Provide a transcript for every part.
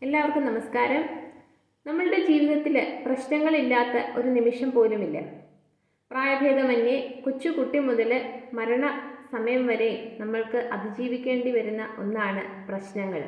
എല്ലാവർക്കും നമസ്കാരം. നമ്മളുടെ ജീവിതത്തിൽ പ്രശ്നങ്ങളില്ലാത്ത ഒരു നിമിഷം പോലുമില്ല. പ്രായഭേദമന്യേ കൊച്ചുകുട്ടി മുതൽ മരണ സമയം വരെ നമ്മൾക്ക് അതിജീവിക്കേണ്ടി വരുന്ന ഒന്നാണ് പ്രശ്നങ്ങൾ.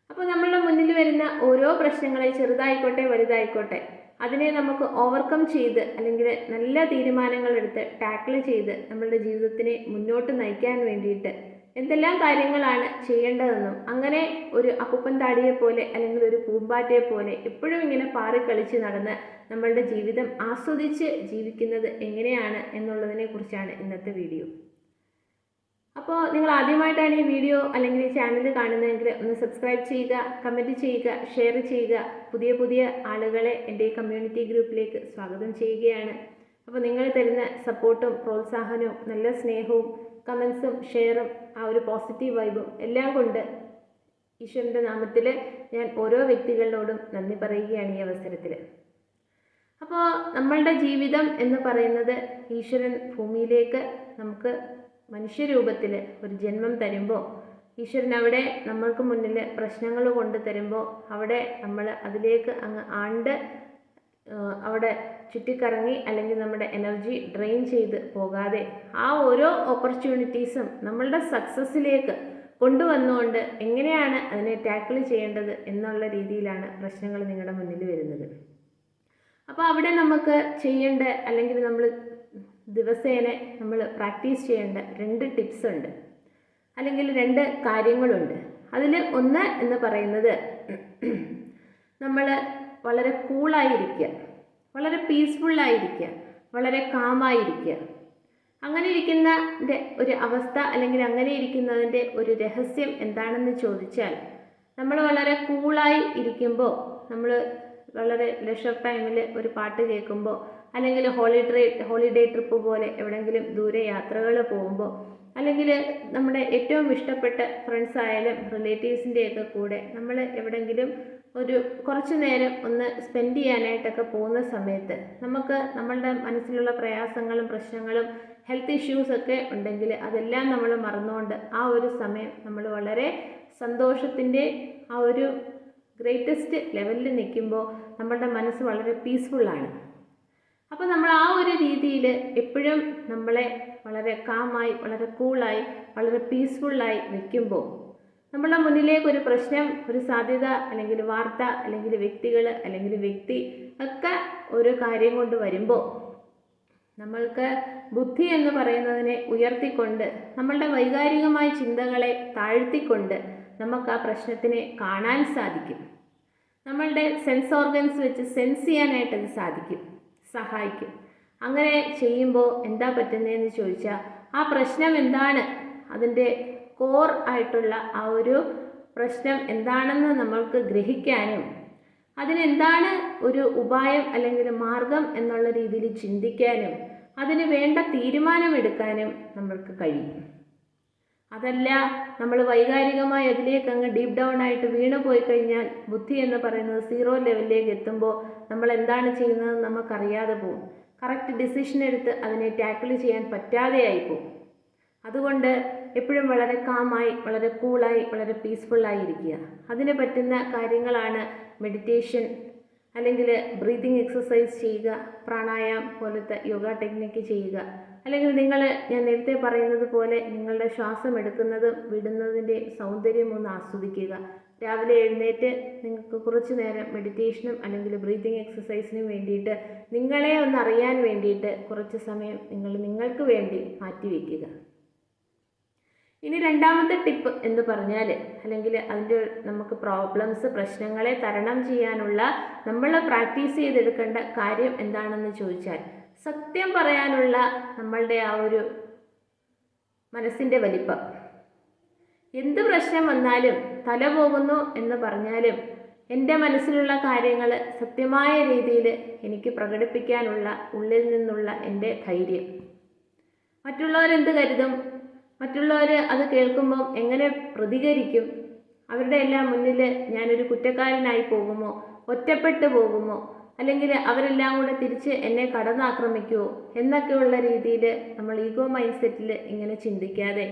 അപ്പോൾ നമ്മളുടെ മുന്നിൽ വരുന്ന ഓരോ പ്രശ്നങ്ങളെ ചെറുതായിക്കോട്ടെ വലുതായിക്കോട്ടെ അതിനെ നമുക്ക് ഓവർകം ചെയ്ത് അല്ലെങ്കിൽ നല്ല തീരുമാനങ്ങൾ എടുത്ത് ടാക്കിൾ ചെയ്ത് നമ്മളുടെ ജീവിതത്തിനെ മുന്നോട്ട് നയിക്കാൻ വേണ്ടിയിട്ട് എന്തെല്ലാം കാര്യങ്ങളാണ് ചെയ്യേണ്ടതെന്നും അങ്ങനെ ഒരു അപ്പൂപ്പൻ താടിയെ പോലെ അല്ലെങ്കിൽ ഒരു പൂമ്പാറ്റയെ പോലെ എപ്പോഴും ഇങ്ങനെ പാറിക്കളിച്ച് നടന്ന് നമ്മളുടെ ജീവിതം ആസ്വദിച്ച് ജീവിക്കുന്നത് എങ്ങനെയാണ് എന്നുള്ളതിനെ കുറിച്ചാണ് ഇന്നത്തെ വീഡിയോ. അപ്പോൾ നിങ്ങൾ ആദ്യമായിട്ടാണ് ഈ വീഡിയോ അല്ലെങ്കിൽ ഈ ചാനൽ കാണുന്നതെങ്കിൽ ഒന്ന് സബ്സ്ക്രൈബ് ചെയ്യുക, കമൻറ്റ് ചെയ്യുക, ഷെയർ ചെയ്യുക. പുതിയ പുതിയ ആളുകളെ എൻ്റെ ഈ കമ്മ്യൂണിറ്റി ഗ്രൂപ്പിലേക്ക് സ്വാഗതം ചെയ്യുകയാണ്. അപ്പോൾ നിങ്ങൾ തരുന്ന സപ്പോർട്ടും പ്രോത്സാഹനവും നല്ല സ്നേഹവും കമൻസും ഷെയറും ആ ഒരു പോസിറ്റീവ് വൈബും എല്ലാം കൊണ്ട് ഈശ്വരൻ്റെ നാമത്തിൽ ഞാൻ ഓരോ വ്യക്തികളോടും നന്ദി പറയുകയാണ് ഈ അവസരത്തിൽ. അപ്പോൾ നമ്മളുടെ ജീവിതം എന്ന് പറയുന്നത് ഈശ്വരൻ ഭൂമിയിലേക്ക് നമുക്ക് മനുഷ്യരൂപത്തിൽ ഒരു ജന്മം തരുമ്പോൾ ഈശ്വരൻ അവിടെ നമ്മൾക്ക് മുന്നിൽ പ്രശ്നങ്ങൾ കൊണ്ട് തരുമ്പോൾ അവിടെ നമ്മൾ അതിലേക്ക് അങ്ങ് ആണ്ട് അവിടെ ചുറ്റിക്കറങ്ങി അല്ലെങ്കിൽ നമ്മുടെ എനർജി ഡ്രെയിൻ ചെയ്ത് പോകാതെ ആ ഓരോ ഓപ്പർച്യൂണിറ്റീസും നമ്മളുടെ സക്സസ്സിലേക്ക് കൊണ്ടുവന്നുകൊണ്ട് എങ്ങനെയാണ് അതിനെ ടാക്കിൾ ചെയ്യേണ്ടത് എന്നുള്ള രീതിയിലാണ് പ്രശ്നങ്ങൾ നിങ്ങളുടെ മുന്നിൽ വരുന്നത്. അപ്പോൾ അവിടെ നമുക്ക് ചെയ്യേണ്ട അല്ലെങ്കിൽ നമ്മൾ ദിവസേന നമ്മൾ പ്രാക്ടീസ് ചെയ്യേണ്ട 2 ടിപ്സ് ഉണ്ട്, അല്ലെങ്കിൽ 2 കാര്യങ്ങളുണ്ട്. അതിൽ ഒന്ന് എന്ന് പറയുന്നത് നമ്മൾ വളരെ കൂളായിരിക്കുക, വളരെ പീസ്ഫുള്ളായിരിക്കുക, വളരെ കാമായിരിക്കുക. അങ്ങനെ ഇരിക്കുന്നതിൻ്റെ ഒരു അവസ്ഥ അല്ലെങ്കിൽ അങ്ങനെ ഇരിക്കുന്നതിൻ്റെ ഒരു രഹസ്യം എന്താണെന്ന് ചോദിച്ചാൽ, നമ്മൾ വളരെ കൂളായി ഇരിക്കുമ്പോൾ, നമ്മൾ വളരെ ലെഷർ ടൈമിൽ ഒരു പാട്ട് കേൾക്കുമ്പോൾ അല്ലെങ്കിൽ ഹോളിഡേ ട്രിപ്പ് പോലെ എവിടെയെങ്കിലും ദൂരെ യാത്രകൾ പോകുമ്പോൾ അല്ലെങ്കിൽ നമ്മുടെ ഏറ്റവും ഇഷ്ടപ്പെട്ട ഫ്രണ്ട്സ് ആയാലും റിലേറ്റീവ്സിൻ്റെയൊക്കെ കൂടെ നമ്മൾ എവിടെയെങ്കിലും ഒരു കുറച്ച് നേരം ഒന്ന് സ്പെൻഡ് ചെയ്യാനായിട്ടൊക്കെ പോകുന്ന സമയത്ത് നമുക്ക് നമ്മളുടെ മനസ്സിലുള്ള പ്രയാസങ്ങളും പ്രശ്നങ്ങളും ഹെൽത്ത് ഇഷ്യൂസൊക്കെ ഉണ്ടെങ്കിൽ അതെല്ലാം നമ്മൾ മറന്നുകൊണ്ട് ആ ഒരു സമയം നമ്മൾ വളരെ സന്തോഷത്തിൻ്റെ ആ ഒരു ഗ്രേറ്റസ്റ്റ് ലെവലിൽ നിൽക്കുമ്പോൾ നമ്മളുടെ മനസ്സ് വളരെ പീസ്ഫുള്ളാണ്. അപ്പോൾ നമ്മൾ ആ ഒരു രീതിയിൽ എപ്പോഴും നമ്മളെ വളരെ കാമായി, വളരെ കൂളായി, വളരെ പീസ്ഫുള്ളായി വെക്കുമ്പോൾ നമ്മളുടെ മുന്നിലേക്ക് ഒരു പ്രശ്നം, ഒരു സാധ്യത അല്ലെങ്കിൽ വാർത്ത അല്ലെങ്കിൽ വ്യക്തികൾ അല്ലെങ്കിൽ വ്യക്തി ഒക്കെ ഒരു കാര്യം കൊണ്ട് വരുമ്പോൾ നമ്മൾക്ക് ബുദ്ധി എന്ന് പറയുന്നതിനെ ഉയർത്തിക്കൊണ്ട് നമ്മളുടെ വൈകാരികമായ ചിന്തകളെ താഴ്ത്തിക്കൊണ്ട് നമുക്ക് ആ പ്രശ്നത്തിനെ കാണാൻ സാധിക്കും. നമ്മളുടെ സെൻസ് ഓർഗൻസ് വെച്ച് സെൻസ് ചെയ്യാനായിട്ട് അത് സഹായിക്കും. അങ്ങനെ ചെയ്യുമ്പോൾ എന്താ പറ്റുന്നതെന്ന് ചോദിച്ചാൽ ആ പ്രശ്നം എന്താണ്, അതിൻ്റെ കോർ ആയിട്ടുള്ള ആ ഒരു പ്രശ്നം എന്താണെന്ന് നമ്മൾക്ക് ഗ്രഹിക്കാനും അതിനെന്താണ് ഒരു ഉപായം അല്ലെങ്കിൽ മാർഗം എന്നുള്ള രീതിയിൽ ചിന്തിക്കാനും അതിന് വേണ്ട തീരുമാനമെടുക്കാനും നമ്മൾക്ക് കഴിയും. അതല്ല നമ്മൾ വൈകാരികമായി അതിലേക്ക് അങ്ങ് ഡീപ്പ് ഡൗൺ ആയിട്ട് വീണു പോയി കഴിഞ്ഞാൽ ബുദ്ധി എന്ന് പറയുന്നത് 0 ലെവലിലേക്ക് എത്തുമ്പോൾ നമ്മൾ എന്താണ് ചെയ്യുന്നതെന്ന് നമുക്കറിയാതെ പോകും. കറക്റ്റ് ഡിസിഷൻ എടുത്ത് അതിനെ ടാക്കിൾ ചെയ്യാൻ പറ്റാതെയായി പോകും. അതുകൊണ്ട് എപ്പോഴും വളരെ കാമായി, വളരെ കൂളായി, വളരെ പീസ്ഫുള്ളായി ഇരിക്കുക. അതിന് പറ്റുന്ന കാര്യങ്ങളാണ് മെഡിറ്റേഷൻ അല്ലെങ്കിൽ ബ്രീതിങ് എക്സസൈസ് ചെയ്യുക, പ്രാണായാമം പോലത്തെ യോഗ ടെക്നിക്ക് ചെയ്യുക, അല്ലെങ്കിൽ ഞാൻ നേരത്തെ പറയുന്നത് പോലെ നിങ്ങളുടെ ശ്വാസം എടുക്കുന്നതും വിടുന്നതിൻ്റെ സൗന്ദര്യം ഒന്ന് ആസ്വദിക്കുക. രാവിലെ എഴുന്നേറ്റ് നിങ്ങൾക്ക് കുറച്ച് നേരം മെഡിറ്റേഷനും അല്ലെങ്കിൽ ബ്രീതിങ് എക്സസൈസിനും വേണ്ടിയിട്ട് നിങ്ങളെ ഒന്ന് അറിയാൻ വേണ്ടിയിട്ട് കുറച്ച് സമയം നിങ്ങൾക്ക് വേണ്ടി മാറ്റിവെക്കുക. ഇനി രണ്ടാമത്തെ ടിപ്പ് എന്ന് പറഞ്ഞാൽ അല്ലെങ്കിൽ അതിൻ്റെ നമുക്ക് പ്രശ്നങ്ങളെ തരണം ചെയ്യാനുള്ള നമ്മൾ പ്രാക്ടീസ് ചെയ്തെടുക്കേണ്ട കാര്യം എന്താണെന്ന് ചോദിച്ചാൽ, സത്യം പറയാനുള്ള നമ്മളുടെ ആ ഒരു മനസ്സിൻ്റെ വലിപ്പം. എന്ത് പ്രശ്നം വന്നാലും തല പോകുന്നു എന്ന് പറഞ്ഞാലും എൻ്റെ മനസ്സിലുള്ള കാര്യങ്ങൾ സത്യമായ രീതിയിൽ എനിക്ക് പ്രകടിപ്പിക്കാനുള്ള ഉള്ളിൽ നിന്നുള്ള എൻ്റെ ധൈര്യം. മറ്റുള്ളവരെന്ത് കരുതും, മറ്റുള്ളവർ അത് കേൾക്കുമ്പം എങ്ങനെ പ്രതികരിക്കും, അവരുടെ എല്ലാം മുന്നിൽ ഞാനൊരു കുറ്റക്കാരനായി പോകുമോ, ഒറ്റപ്പെട്ടു പോകുമോ, അല്ലെങ്കിൽ അവരെല്ലാം കൂടെ തിരിച്ച് എന്നെ കടന്നാക്രമിക്കുമോ എന്നൊക്കെയുള്ള രീതിയിൽ നമ്മൾ ഈഗോ മൈൻഡ് സെറ്റിൽ ഇങ്ങനെ ചിന്തിക്കാതെ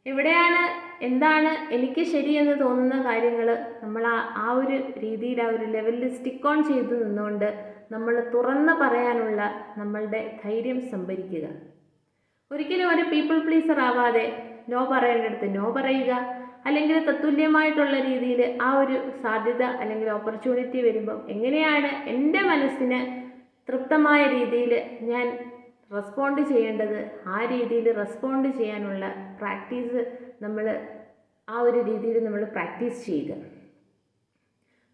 എവിടെയാണ് എന്താണ് എനിക്ക് ശരിയെന്ന് തോന്നുന്ന കാര്യങ്ങൾ നമ്മൾ ആ ഒരു രീതിയിൽ ആ ഒരു ലെവലിൽ സ്റ്റിക്ക് ഓൺ ചെയ്ത് നിന്നുകൊണ്ട് നമ്മൾ തുറന്ന് പറയാനുള്ള നമ്മളുടെ ധൈര്യം സംഭരിക്കുക. ഒരിക്കലും ഒരു പീപ്പിൾ പ്ലീസർ ആവാതെ നോ പറയേണ്ടടുത്ത് നോ പറയുക, അല്ലെങ്കിൽ തത്തുല്യമായിട്ടുള്ള രീതിയിൽ ആ ഒരു സാധ്യത അല്ലെങ്കിൽ ഓപ്പർച്യൂണിറ്റി വരുമ്പം എങ്ങനെയാണ് എൻ്റെ മനസ്സിന് തൃപ്തമായ രീതിയിൽ ഞാൻ റെസ്പോണ്ട് ചെയ്യേണ്ടത്, ആ രീതിയിൽ റെസ്പോണ്ട് ചെയ്യാനുള്ള പ്രാക്ടീസ് നമ്മൾ ആ ഒരു രീതിയിൽ നമ്മൾ പ്രാക്ടീസ് ചെയ്യുക.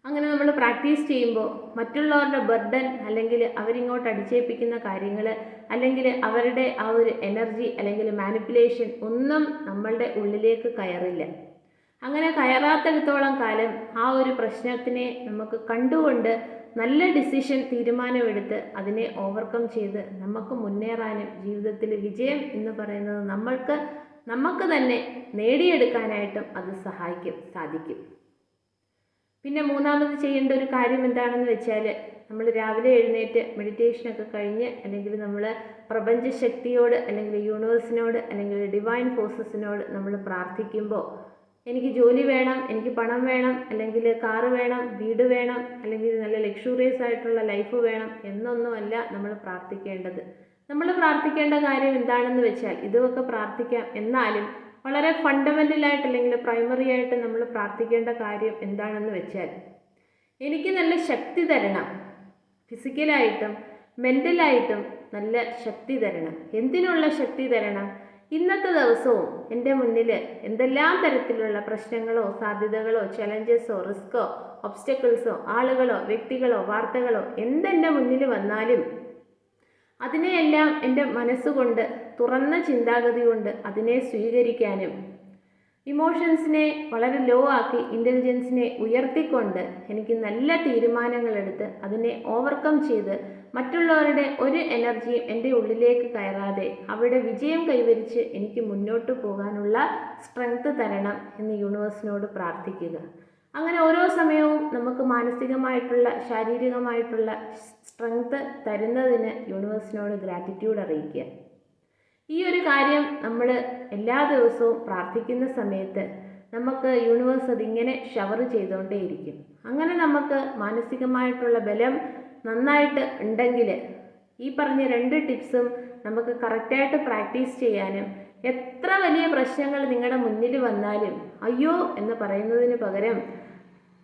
അങ്ങനെ നമ്മൾ പ്രാക്ടീസ് ചെയ്യുമ്പോൾ മറ്റുള്ളവരുടെ ബർഡൻ അല്ലെങ്കിൽ അവരിങ്ങോട്ട് അടിച്ചേൽപ്പിക്കുന്ന കാര്യങ്ങൾ അല്ലെങ്കിൽ അവരുടെ ആ ഒരു എനർജി അല്ലെങ്കിൽ മാനിപ്പുലേഷൻ ഒന്നും നമ്മളുടെ ഉള്ളിലേക്ക് കയറില്ല. അങ്ങനെ കയറാത്തിടത്തോളം കാലം ആ ഒരു പ്രശ്നത്തിനെ നമുക്ക് കണ്ടുകൊണ്ട് നല്ല ഡിസിഷൻ തീരുമാനമെടുത്ത് അതിനെ ഓവർകം ചെയ്ത് നമുക്ക് മുന്നേറാനും ജീവിതത്തിൽ വിജയം എന്ന് പറയുന്നത് നമുക്ക് തന്നെ നേടിയെടുക്കാനായിട്ടും അത് സാധിക്കും. പിന്നെ മൂന്നാമത് ചെയ്യേണ്ട ഒരു കാര്യം എന്താണെന്ന് വെച്ചാൽ, നമ്മൾ രാവിലെ എഴുന്നേറ്റ് മെഡിറ്റേഷനൊക്കെ കഴിഞ്ഞ് അല്ലെങ്കിൽ നമ്മൾ പ്രപഞ്ചശക്തിയോട് അല്ലെങ്കിൽ യൂണിവേഴ്സിനോട് അല്ലെങ്കിൽ ഡിവൈൻ ഫോഴ്സസിനോട് നമ്മൾ പ്രാർത്ഥിക്കുമ്പോൾ എനിക്ക് ജോലി വേണം, എനിക്ക് പണം വേണം, അല്ലെങ്കിൽ കാറ് വേണം, വീട് വേണം, അല്ലെങ്കിൽ നല്ല ലക്ഷൂറിയസ് ആയിട്ടുള്ള ലൈഫ് വേണം എന്നൊന്നുമല്ല നമ്മൾ പ്രാർത്ഥിക്കേണ്ടത്. നമ്മൾ പ്രാർത്ഥിക്കേണ്ട കാര്യം എന്താണെന്ന് വെച്ചാൽ, ഇതൊക്കെ പ്രാർത്ഥിക്കാം, എന്നാലും വളരെ ഫണ്ടമെൻ്റലായിട്ട് അല്ലെങ്കിൽ പ്രൈമറി ആയിട്ട് നമ്മൾ പ്രാർത്ഥിക്കേണ്ട കാര്യം എന്താണെന്ന് വെച്ചാൽ, എനിക്ക് നല്ല ശക്തി തരണം, ഫിസിക്കലായിട്ടും മെൻ്റലായിട്ടും നല്ല ശക്തി തരണം. എന്തിനുള്ള ശക്തി തരണം? ഇന്നത്തെ ദിവസവും എൻ്റെ മുന്നിൽ എന്തെല്ലാം തരത്തിലുള്ള പ്രശ്നങ്ങളോ സാധ്യതകളോ ചലഞ്ചസോ റിസ്കോ ഒബ്സ്റ്റക്കിൾസോ ആളുകളോ വ്യക്തികളോ വാർത്തകളോ എന്തെൻ്റെ മുന്നിൽ വന്നാലും അതിനെയെല്ലാം എൻ്റെ മനസ്സുകൊണ്ട് തുറന്ന ചിന്താഗതി കൊണ്ട് അതിനെ സ്വീകരിക്കാനും ഇമോഷൻസിനെ വളരെ ലോ ആക്കി ഇൻ്റലിജൻസിനെ ഉയർത്തിക്കൊണ്ട് എനിക്ക് നല്ല തീരുമാനങ്ങളെടുത്ത് അതിനെ ഓവർകം ചെയ്ത് മറ്റുള്ളവരുടെ ഒരു എനർജിയും എൻ്റെ ഉള്ളിലേക്ക് കയറാതെ അവിടെ വിജയം കൈവരിച്ച് എനിക്ക് മുന്നോട്ട് പോകാനുള്ള സ്ട്രെങ്ത് തരണം എന്ന് യൂണിവേഴ്സിനോട് പ്രാർത്ഥിക്കുക. അങ്ങനെ ഓരോ സമയവും നമുക്ക് മാനസികമായിട്ടുള്ള ശാരീരികമായിട്ടുള്ള സ്ട്രെങ്ത് തരുന്നതിന് യൂണിവേഴ്സിനോട് ഗ്രാറ്റിറ്റ്യൂഡ് അറിയിക്കുക. ഈ ഒരു കാര്യം നമ്മൾ എല്ലാ ദിവസവും പ്രാർത്ഥിക്കുന്ന സമയത്ത് നമുക്ക് യൂണിവേഴ്സ് അതിങ്ങനെ ഷവർ ചെയ്തുകൊണ്ടേയിരിക്കും. അങ്ങനെ നമുക്ക് മാനസികമായിട്ടുള്ള ബലം നന്നായിട്ട് ഉണ്ടെങ്കിൽ ഈ പറഞ്ഞ 2 ടിപ്സും നമുക്ക് കറക്റ്റായിട്ട് പ്രാക്ടീസ് ചെയ്യാനും എത്ര വലിയ പ്രശ്നങ്ങൾ നിങ്ങളുടെ മുന്നിൽ വന്നാലും അയ്യോ എന്ന് പറയുന്നതിന് പകരം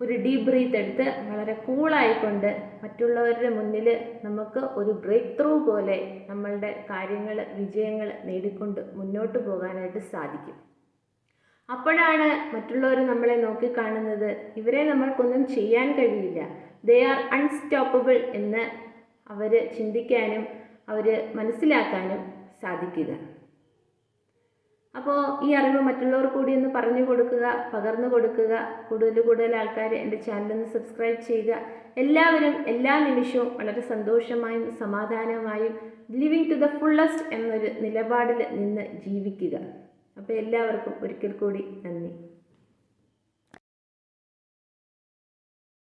ഒരു ഡീപ്പ് ബ്രീത്ത് എടുത്ത് വളരെ കൂളായിക്കൊണ്ട് മറ്റുള്ളവരുടെ മുന്നിൽ നമുക്ക് ഒരു ബ്രേക്ക് ത്രൂ പോലെ നമ്മളുടെ വിജയങ്ങൾ നേടിക്കൊണ്ട് മുന്നോട്ട് പോകാനായിട്ട് സാധിക്കും. അപ്പോഴാണ് മറ്റുള്ളവർ നമ്മളെ നോക്കിക്കാണുന്നത് ഇവരെ നമ്മൾക്കൊന്നും ചെയ്യാൻ കഴിയില്ല, ദേ ആർ അൺസ്റ്റോപ്പബിൾ എന്ന് അവർ ചിന്തിക്കാനും അവർ മനസ്സിലാക്കാനും സാധിക്കുക. അപ്പോൾ ഈ അറിവ് മറ്റുള്ളവർ കൂടി ഒന്ന് പറഞ്ഞു കൊടുക്കുക, പകർന്നു കൊടുക്കുക. കൂടുതൽ ആൾക്കാർ എൻ്റെ ചാനലൊന്ന് സബ്സ്ക്രൈബ് ചെയ്യുക. എല്ലാവരും എല്ലാ നിമിഷവും വളരെ സന്തോഷമായും സമാധാനമായും ലിവിങ് ടു ദ ഫുള്ളസ്റ്റ് എന്നൊരു നിലപാടിൽ നിന്ന് ജീവിക്കുക. അപ്പോൾ എല്ലാവർക്കും ഒരിക്കൽ കൂടി നന്ദി.